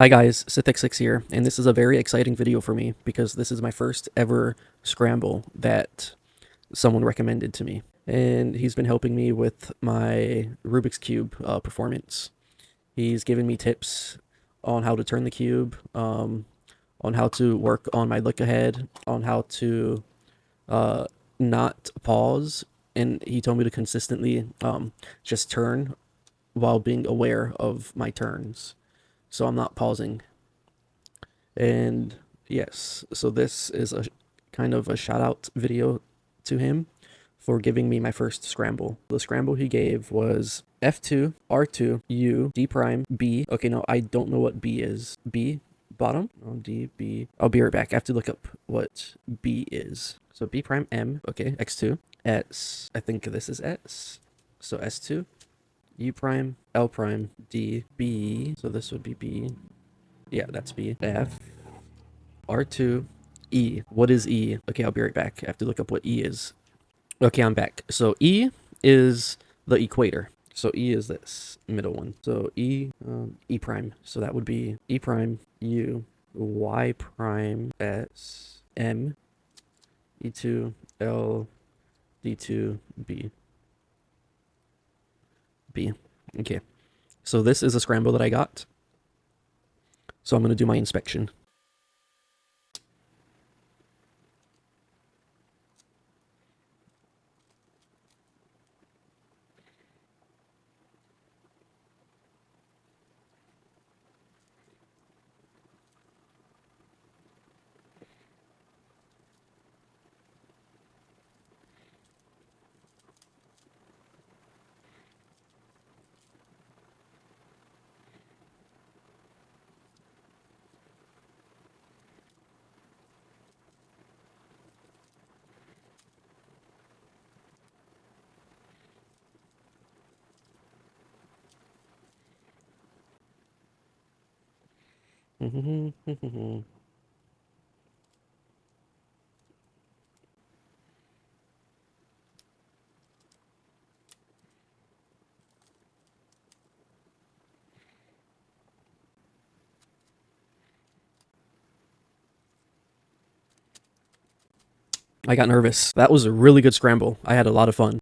Hi guys, Sithix6 here, and this is a very exciting video for me because this is my first ever scramble that someone recommended to me. And he's been helping me with my Rubik's Cube performance. He's given me tips on how to turn the cube, on how to work on my look ahead, on how to uh, not pause, and he told me to consistently just turn while being aware of my turns. So I'm not pausing. And yes, so this is a kind of a shout out video to him for giving me my first scramble. The scramble he gave was F2, R2, U, D prime, B. Okay, no, I don't know what B is. B, bottom? Oh, D, B. I'll be right back. I have to look up what B is. So B prime, M, okay, X2, S, I think this is S. So S2, U prime, L prime, D, B. So this would be B. Yeah, that's B. F, R2, E. What is E? Okay, I'll be right back. I have to look up what E is. Okay, I'm back. So E is the equator. So E is this middle one. So E prime. So that would be E prime, U, Y prime, S, M, E2, L, D2, B, B. Okay. So this is a scramble that I got. So I'm going to do my inspection. I got nervous. That was a really good scramble. I had a lot of fun.